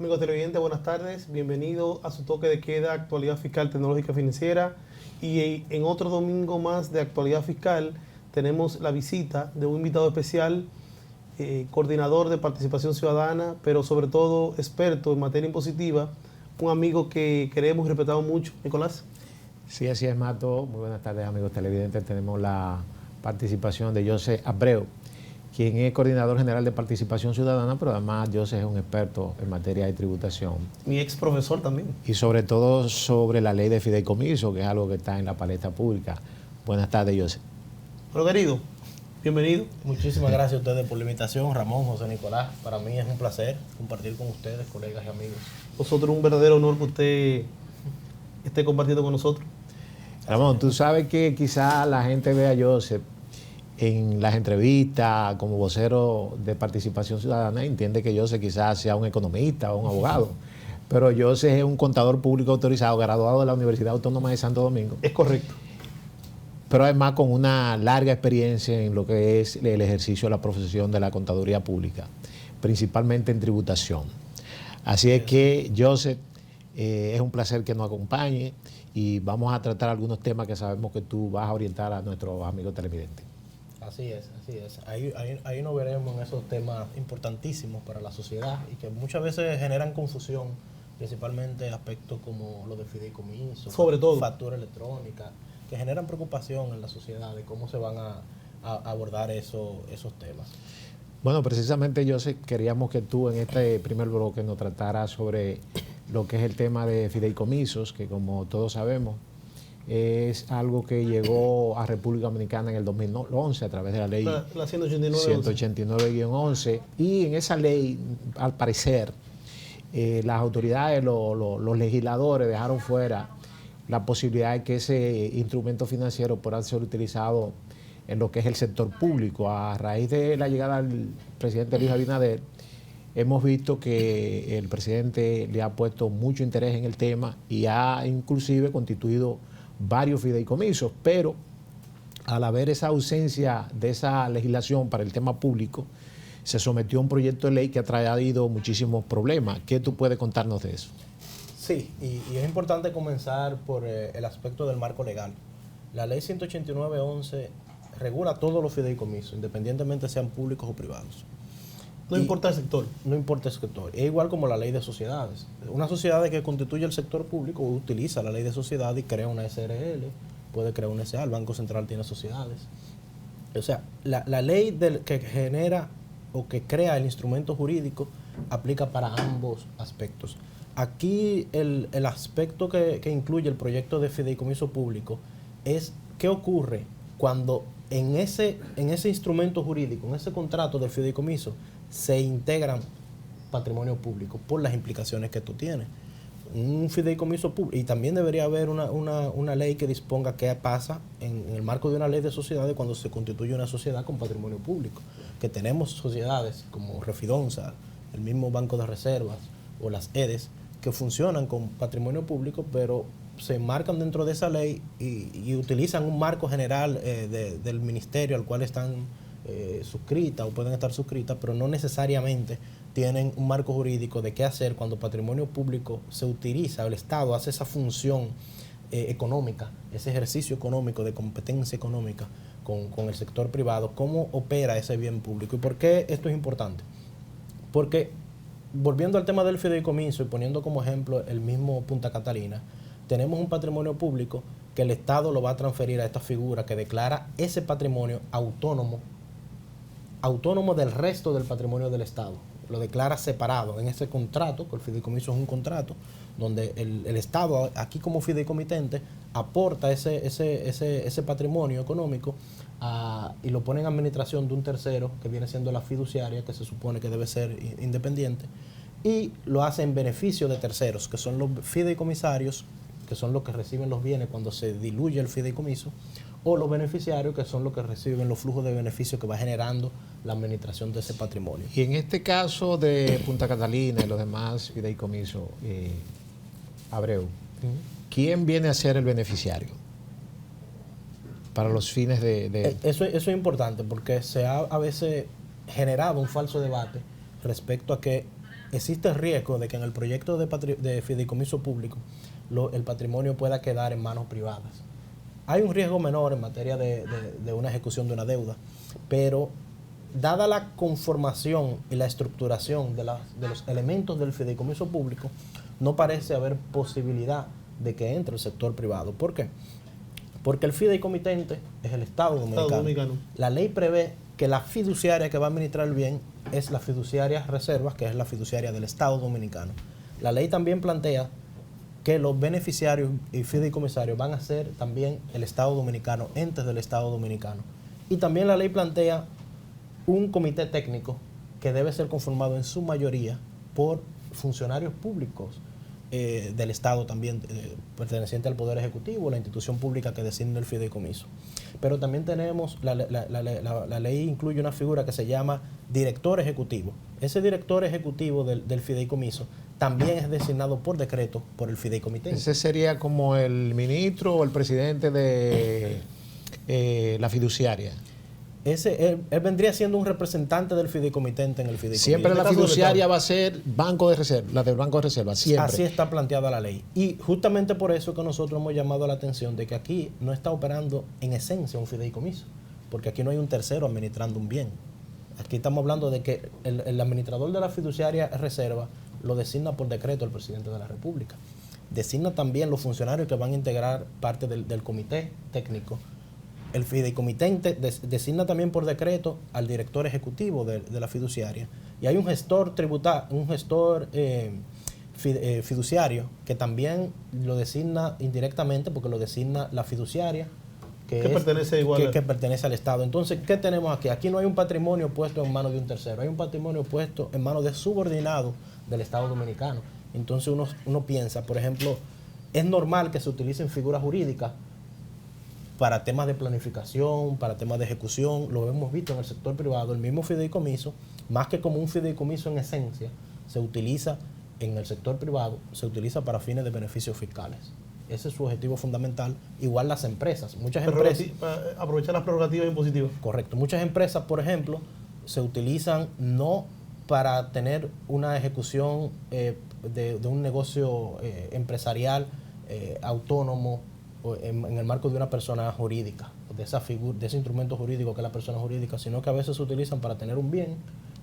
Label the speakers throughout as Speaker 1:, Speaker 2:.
Speaker 1: Amigos televidentes, buenas tardes. Bienvenido a su toque de queda, actualidad fiscal, tecnológica, financiera. Y en otro domingo más de actualidad fiscal tenemos la visita de un invitado especial, coordinador de participación ciudadana, pero sobre todo experto en materia impositiva, un amigo que queremos y respetamos mucho. Nicolás.
Speaker 2: Sí, así es, Mato. Muy buenas tardes, amigos televidentes. Tenemos la participación de José Abreu, quien es coordinador general de participación ciudadana, pero además José es un experto en materia de tributación.
Speaker 1: Mi ex profesor también.
Speaker 2: Y sobre todo sobre la ley de fideicomiso, que es algo que está en la palestra pública. Buenas tardes, José.
Speaker 1: Bueno, querido, bienvenido.
Speaker 3: Muchísimas gracias a ustedes por la invitación, Ramón, José Nicolás. Para mí es un placer compartir con ustedes, colegas y amigos.
Speaker 1: Nosotros un verdadero honor que usted esté compartiendo con nosotros.
Speaker 2: Ramón, tú sabes que quizá la gente ve a José en las entrevistas como vocero de participación ciudadana, entiende que José quizás sea un economista o un abogado, pero José es un contador público autorizado, graduado de la Universidad Autónoma de Santo Domingo.
Speaker 1: Es correcto.
Speaker 2: Pero además con una larga experiencia en lo que es el ejercicio de la profesión de la contaduría pública, principalmente en tributación. Así es que, José, es un placer que nos acompañe y vamos a tratar algunos temas que sabemos que tú vas a orientar a nuestros amigos televidentes.
Speaker 3: Así es, así es. Ahí nos veremos en esos temas importantísimos para la sociedad y que muchas veces generan confusión, principalmente aspectos como lo de fideicomiso,
Speaker 1: sobre todo
Speaker 3: factura electrónica, que generan preocupación en la sociedad de cómo se van a abordar esos temas.
Speaker 2: Bueno, precisamente, José, queríamos que tú en este primer bloque nos trataras sobre lo que es el tema de fideicomisos, que como todos sabemos, es algo que llegó a República Dominicana en el 2011 a través de la ley
Speaker 1: la
Speaker 2: 189-11. Y en esa ley, al parecer, las autoridades, los legisladores dejaron fuera la posibilidad de que ese instrumento financiero pueda ser utilizado en lo que es el sector público. A raíz de la llegada del presidente Luis Abinader, hemos visto que el presidente le ha puesto mucho interés en el tema y ha inclusive constituido varios fideicomisos, pero al haber esa ausencia de esa legislación para el tema público, se sometió a un proyecto de ley que ha traído muchísimos problemas. ¿Qué tú puedes contarnos de eso?
Speaker 3: Sí, y es importante comenzar por el aspecto del marco legal. La ley 189-11 regula todos los fideicomisos, independientemente sean públicos o privados.
Speaker 1: No importa el sector.
Speaker 3: No importa el sector. Es igual como la ley de sociedades. Una sociedad que constituye el sector público utiliza la ley de sociedad y crea una SRL, puede crear una SA, el Banco Central tiene sociedades. O sea, la ley que genera o que crea el instrumento jurídico aplica para ambos aspectos. Aquí el aspecto que incluye el proyecto de fideicomiso público es qué ocurre cuando en ese instrumento jurídico, en ese contrato del fideicomiso, se integran patrimonio público por las implicaciones que tú tienes. Un fideicomiso público, y también debería haber una ley que disponga qué pasa en el marco de una ley de sociedades cuando se constituye una sociedad con patrimonio público. Que tenemos sociedades como Refidonza, el mismo Banco de Reservas o las EDES, que funcionan con patrimonio público, pero se enmarcan dentro de esa ley y utilizan un marco general del ministerio al cual están suscritas o pueden estar suscritas, pero no necesariamente tienen un marco jurídico de qué hacer cuando patrimonio público se utiliza, el Estado hace esa función económica, ese ejercicio económico de competencia económica con el sector privado, cómo opera ese bien público. ¿Y por qué esto es importante? Porque, volviendo al tema del fideicomiso y poniendo como ejemplo el mismo Punta Catalina, tenemos un patrimonio público que el Estado lo va a transferir a esta figura que declara ese patrimonio autónomo del resto del patrimonio del Estado. Lo declara separado en ese contrato, que el fideicomiso es un contrato, donde el Estado, aquí como fideicomitente, aporta ese patrimonio económico y lo pone en administración de un tercero, que viene siendo la fiduciaria, que se supone que debe ser independiente, y lo hace en beneficio de terceros, que son los fideicomisarios, que son los que reciben los bienes cuando se diluye el fideicomiso, o los beneficiarios, que son los que reciben los flujos de beneficio que va generando la administración de ese patrimonio.
Speaker 2: Y en este caso de Punta Catalina y los demás fideicomisos, Abreu, ¿quién viene a ser el beneficiario para los fines de...?
Speaker 3: Eso es importante porque se ha a veces generado un falso debate respecto a que existe el riesgo de que en el proyecto de fideicomiso público el patrimonio pueda quedar en manos privadas. Hay un riesgo menor en materia de una ejecución de una deuda, pero dada la conformación y la estructuración de los elementos del fideicomiso público, no parece haber posibilidad de que entre el sector privado. ¿Por qué? Porque el fideicomitente es el Estado Dominicano. La ley prevé que la fiduciaria que va a administrar el bien es la fiduciaria Reservas, que es la fiduciaria del Estado Dominicano. La ley también plantea que los beneficiarios y fideicomisarios van a ser también el Estado Dominicano, entes del Estado Dominicano. Y también la ley plantea un comité técnico que debe ser conformado en su mayoría por funcionarios públicos del Estado también, perteneciente al Poder Ejecutivo, la institución pública que designa el fideicomiso. Pero también tenemos, la ley incluye una figura que se llama director ejecutivo. Ese director ejecutivo del fideicomiso también es designado por decreto por el fideicomitente.
Speaker 2: Ese sería como el ministro o el presidente de la fiduciaria.
Speaker 3: Él vendría siendo un representante del fideicomitente en el fideicomiso.
Speaker 2: Siempre la fiduciaria va a ser Banco de Reserva, la del Banco de Reserva, siempre.
Speaker 3: Así está planteada la ley. Y justamente por eso que nosotros hemos llamado la atención de que aquí no está operando en esencia un fideicomiso, porque aquí no hay un tercero administrando un bien. Aquí estamos hablando de que el administrador de la fiduciaria Reserva lo designa por decreto el presidente de la República. Designa también los funcionarios que van a integrar parte del comité técnico. El fideicomitente designa también por decreto al director ejecutivo de la fiduciaria. Y hay un gestor fiduciario que también lo designa indirectamente, porque lo designa la fiduciaria que pertenece al Estado. Entonces, ¿qué tenemos aquí? Aquí no hay un patrimonio puesto en manos de un tercero, hay un patrimonio puesto en manos de subordinados del Estado Dominicano. Entonces uno piensa, por ejemplo, es normal que se utilicen figuras jurídicas para temas de planificación, para temas de ejecución. Lo hemos visto en el sector privado. El mismo fideicomiso, más que como un fideicomiso en esencia, se utiliza en el sector privado, se utiliza para fines de beneficios fiscales. Ese es su objetivo fundamental. Igual las empresas.
Speaker 1: Para aprovechar las prerrogativas impositivas.
Speaker 3: Correcto. Muchas empresas, por ejemplo, se utilizan no para tener una ejecución de un negocio empresarial autónomo, en el marco de una persona jurídica, de ese instrumento jurídico que es la persona jurídica, sino que a veces se utilizan para tener un bien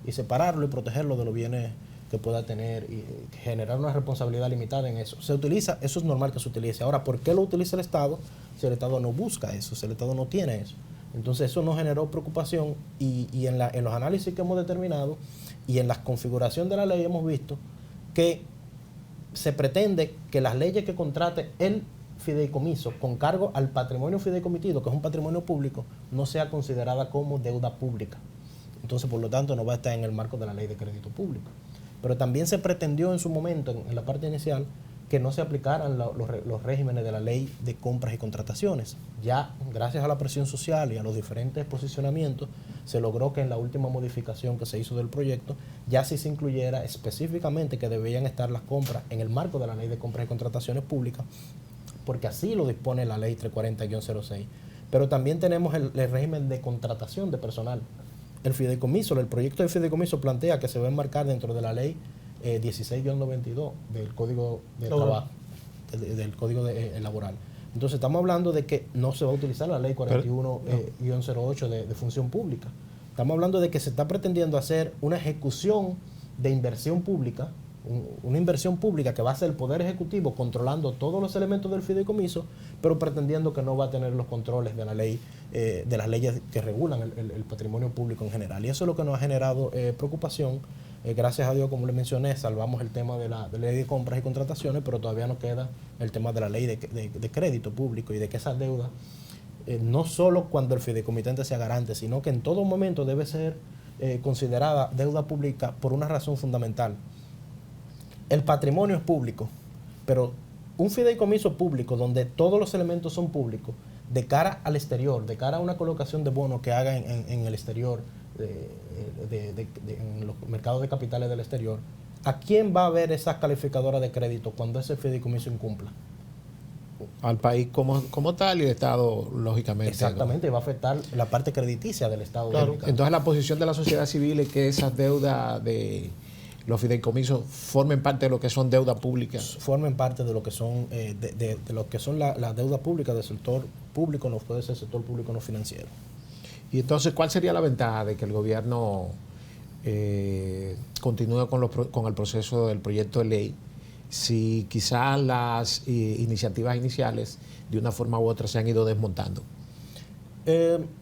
Speaker 3: y separarlo y protegerlo de los bienes que pueda tener y generar una responsabilidad limitada en eso. Se utiliza, eso es normal que se utilice. Ahora, ¿por qué lo utiliza el Estado si el Estado no busca eso, si el Estado no tiene eso? Entonces eso nos generó preocupación y en los análisis que hemos determinado y en la configuración de la ley hemos visto que se pretende que las leyes que contrate el fideicomiso con cargo al patrimonio fideicomitido, que es un patrimonio público, no sea considerada como deuda pública. Entonces, por lo tanto, no va a estar en el marco de la ley de crédito público. Pero también se pretendió en su momento, en la parte inicial, que no se aplicaran los regímenes de la ley de compras y contrataciones. Ya, gracias a la presión social y a los diferentes posicionamientos, se logró que en la última modificación que se hizo del proyecto, ya sí se incluyera específicamente que debían estar las compras en el marco de la ley de compras y contrataciones públicas, porque así lo dispone la ley 340-06. Pero también tenemos el régimen de contratación de personal. El proyecto de fideicomiso plantea que se va a enmarcar dentro de la ley 16-92 del Código de Trabajo, del Código Laboral. Entonces estamos hablando de que no se va a utilizar la ley 41-08 de función pública. Estamos hablando de que se está pretendiendo hacer una ejecución de inversión pública, una inversión pública que va a ser el Poder Ejecutivo controlando todos los elementos del fideicomiso, pero pretendiendo que no va a tener los controles de la ley, de las leyes que regulan el patrimonio público en general. Y eso es lo que nos ha generado preocupación. Gracias a Dios, como les mencioné, salvamos el tema de la ley de compras y contrataciones, pero todavía nos queda el tema de la ley de crédito público y de que esas deudas, no solo cuando el fideicomitente sea garante, sino que en todo momento debe ser considerada deuda pública por una razón fundamental. El patrimonio es público, pero un fideicomiso público donde todos los elementos son públicos, de cara al exterior, de cara a una colocación de bonos que haga en el exterior, en los mercados de capitales del exterior, ¿a quién va a ver esa calificadora de crédito cuando ese fideicomiso incumpla?
Speaker 2: Al país como tal y el Estado, lógicamente.
Speaker 3: Exactamente, va a afectar la parte crediticia del Estado.
Speaker 2: Claro. Entonces la posición de la sociedad civil es que esas deudas de los fideicomisos formen parte de lo que son deuda pública.
Speaker 3: Formen parte de lo que son de lo que son la deuda pública del sector público, no puede ser sector público no financiero.
Speaker 2: Y entonces, ¿cuál sería la ventaja de que el gobierno continúe con el proceso del proyecto de ley si quizás las iniciativas iniciales de una forma u otra se han ido desmontando?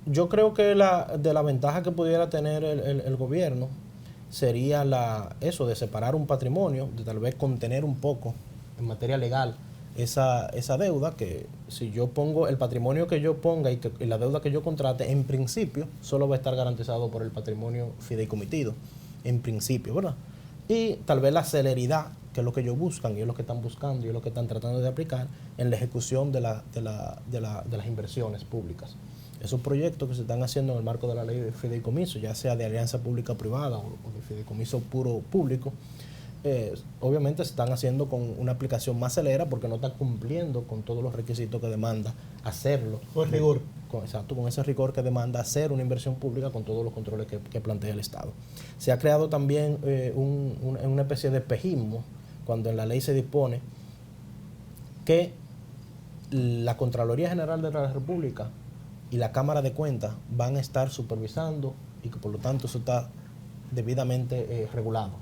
Speaker 3: Yo creo que de la ventaja que pudiera tener el gobierno sería eso de separar un patrimonio, de tal vez contener un poco en materia legal esa deuda, que si yo pongo el patrimonio que yo ponga y la deuda que yo contrate, en principio solo va a estar garantizado por el patrimonio fideicomitido, en principio, ¿verdad? Y tal vez la celeridad, que es lo que ellos buscan y es lo que están buscando y es lo que están tratando de aplicar en la ejecución de las inversiones públicas. Esos proyectos que se están haciendo en el marco de la ley de fideicomiso, ya sea de alianza pública-privada o de fideicomiso puro público, obviamente se están haciendo con una aplicación más celera porque no están cumpliendo con todos los requisitos que demanda hacerlo.
Speaker 1: Con rigor.
Speaker 3: Exacto, con ese rigor que demanda hacer una inversión pública con todos los controles que plantea el Estado. Se ha creado también una especie de espejismo cuando en la ley se dispone que la Contraloría General de la República y la Cámara de Cuentas van a estar supervisando y que por lo tanto eso está debidamente regulado.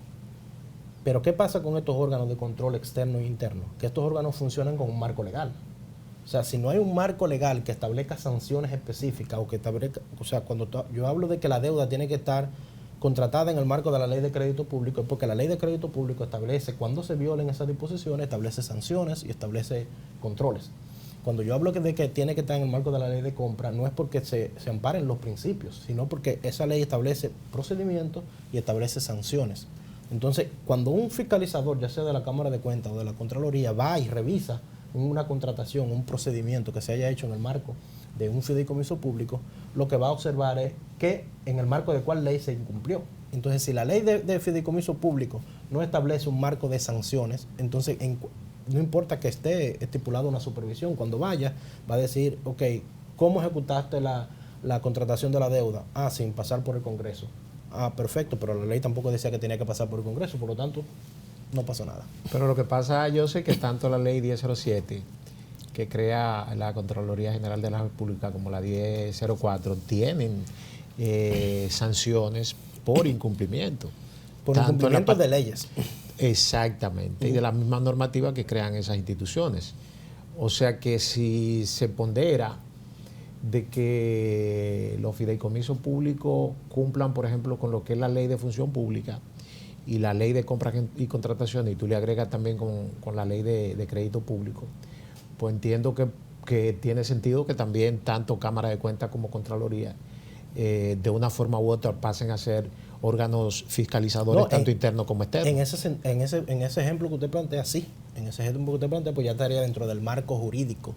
Speaker 3: Pero ¿qué pasa con estos órganos de control externo e interno? Que estos órganos funcionan con un marco legal. O sea, si no hay un marco legal que establezca sanciones específicas o que establezca, o sea, cuando yo hablo de que la deuda tiene que estar contratada en el marco de la ley de crédito público, es porque la ley de crédito público establece, cuando se violen esas disposiciones, establece sanciones y establece controles. Cuando yo hablo de que tiene que estar en el marco de la ley de compra, no es porque se amparen los principios, sino porque esa ley establece procedimientos y establece sanciones. Entonces, cuando un fiscalizador, ya sea de la Cámara de Cuentas o de la Contraloría, va y revisa una contratación, un procedimiento que se haya hecho en el marco de un fideicomiso público, lo que va a observar es que en el marco de cuál ley se incumplió. Entonces, si la ley de fideicomiso público no establece un marco de sanciones, entonces no importa que esté estipulado una supervisión, cuando vaya, va a decir, ok, ¿cómo ejecutaste la contratación de la deuda? Ah, sin pasar por el Congreso. Ah, perfecto, pero la ley tampoco decía que tenía que pasar por el Congreso, por lo tanto, no pasó nada.
Speaker 2: Pero lo que pasa, yo sé que tanto la ley 1007, que crea la Contraloría General de la República, como la 1004, tienen sanciones por incumplimiento.
Speaker 3: Por incumplimiento de leyes.
Speaker 2: Exactamente, y de la misma normativa que crean esas instituciones. O sea que si se pondera de que los fideicomisos públicos cumplan, por ejemplo, con lo que es la ley de función pública y la ley de compras y contrataciones, y tú le agregas también con la ley de crédito público, pues entiendo que tiene sentido que también tanto Cámara de Cuentas como Contraloría de una forma u otra pasen a ser órganos fiscalizadores, tanto internos como externos.
Speaker 3: En ese ejemplo que usted plantea, sí. En ese ejemplo que usted plantea, pues ya estaría dentro del marco jurídico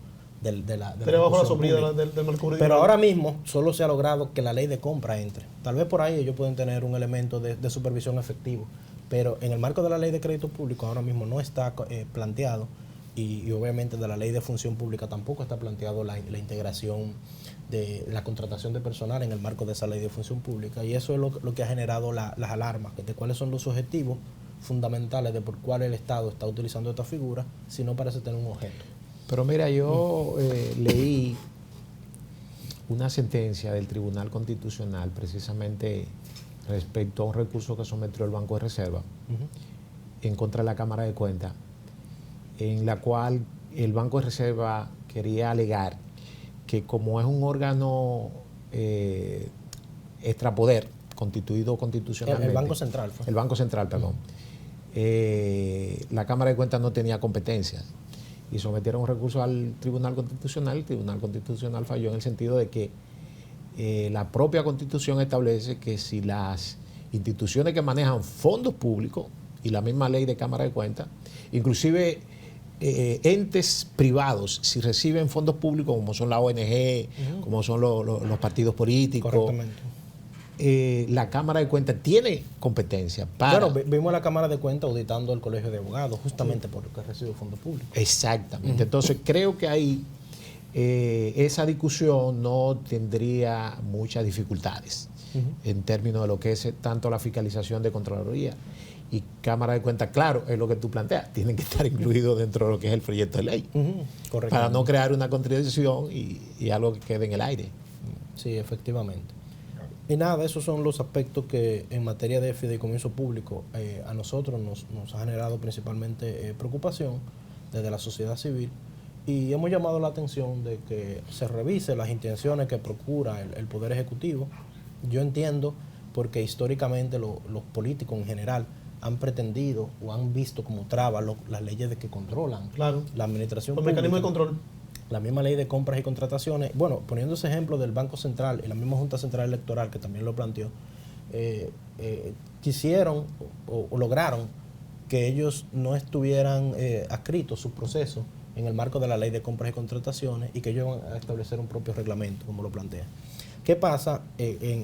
Speaker 1: Pero bajo la sombrilla del marco jurídico.
Speaker 3: Pero ahora mismo solo se ha logrado que la ley de compra entre. Tal vez por ahí ellos pueden tener un elemento de supervisión efectivo, pero en el marco de la ley de crédito público ahora mismo no está planteado y obviamente de la ley de función pública tampoco está planteado la integración de la contratación de personal en el marco de esa ley de función pública, y eso es lo que ha generado las alarmas de cuáles son los objetivos fundamentales de por cuál el Estado está utilizando esta figura si no parece tener un objeto.
Speaker 2: Pero mira, yo leí una sentencia del Tribunal Constitucional precisamente respecto a un recurso que sometió el Banco de Reserva en contra de la Cámara de Cuentas, en la cual el Banco de Reserva quería alegar que como es un órgano extrapoder constituido constitucionalmente...
Speaker 3: El Banco Central.
Speaker 2: El Banco Central, perdón. La Cámara de Cuentas no tenía competencias y sometieron un recurso al Tribunal Constitucional. El Tribunal Constitucional falló en el sentido de que la propia Constitución establece que si las instituciones que manejan fondos públicos y la misma ley de Cámara de Cuentas, inclusive entes privados, si reciben fondos públicos como son la ONG, como son los partidos políticos, la Cámara de Cuentas tiene competencia para...
Speaker 3: Bueno, vimos a la Cámara de Cuentas auditando el Colegio de Abogados justamente porque recibe fondos públicos.
Speaker 2: Exactamente. Entonces creo que ahí esa discusión no tendría muchas dificultades. en términos de lo que es tanto la fiscalización de Contraloría y Cámara de Cuentas. Claro, es lo que tú planteas, tienen que estar incluidos dentro de lo que es el proyecto de ley,
Speaker 3: Correcto.
Speaker 2: para no crear una contradicción y algo que quede en el aire.
Speaker 3: Sí, efectivamente. Y nada, esos son los aspectos que en materia de fideicomiso público a nosotros nos ha generado principalmente preocupación desde la sociedad civil, y hemos llamado la atención de que se revise las intenciones que procura el Poder Ejecutivo. Yo entiendo porque históricamente los políticos en general han pretendido o han visto como trabas las leyes de que controlan la administración
Speaker 1: Los
Speaker 3: pública.
Speaker 1: mecanismos de control.
Speaker 3: La misma ley de compras y contrataciones, bueno, poniendo ese ejemplo del Banco Central y la misma Junta Central Electoral, que también lo planteó, quisieron o lograron que ellos no estuvieran adscritos sus procesos en el marco de la ley de compras y contrataciones, y que ellos van a establecer un propio reglamento, como lo plantea. ¿Qué pasa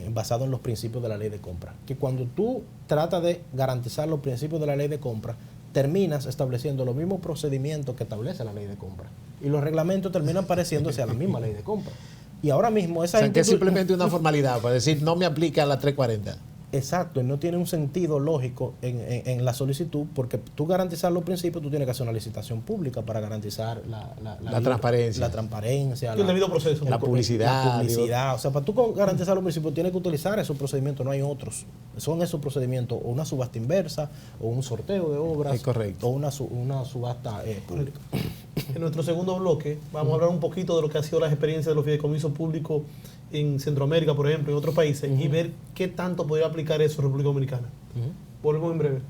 Speaker 3: basado en los principios de la ley de compra? Que cuando tú tratas de garantizar los principios de la ley de compra, terminas estableciendo los mismos procedimientos que establece la ley de compra. Y los reglamentos terminan pareciéndose a la misma ley de compra. Y ahora mismo esa
Speaker 2: que es simplemente una formalidad para decir no me aplica a la 340.
Speaker 3: Exacto, y no tiene un sentido lógico en la solicitud, porque tú garantizar los principios, tú tienes que hacer una licitación pública para garantizar
Speaker 2: la transparencia.
Speaker 3: La transparencia,
Speaker 1: El debido proceso.
Speaker 2: La publicidad.
Speaker 3: La publicidad. O sea, para tú garantizar los principios, tienes que utilizar esos procedimientos, no hay otros. Son esos procedimientos, o una subasta inversa, o un sorteo de obras,
Speaker 2: Es correcto.
Speaker 3: o una subasta pública.
Speaker 1: En nuestro segundo bloque vamos a hablar un poquito de lo que ha sido las experiencias de los fideicomisos públicos en Centroamérica, por ejemplo, en otros países, y ver qué tanto podría aplicar eso en República Dominicana. Volvemos en breve.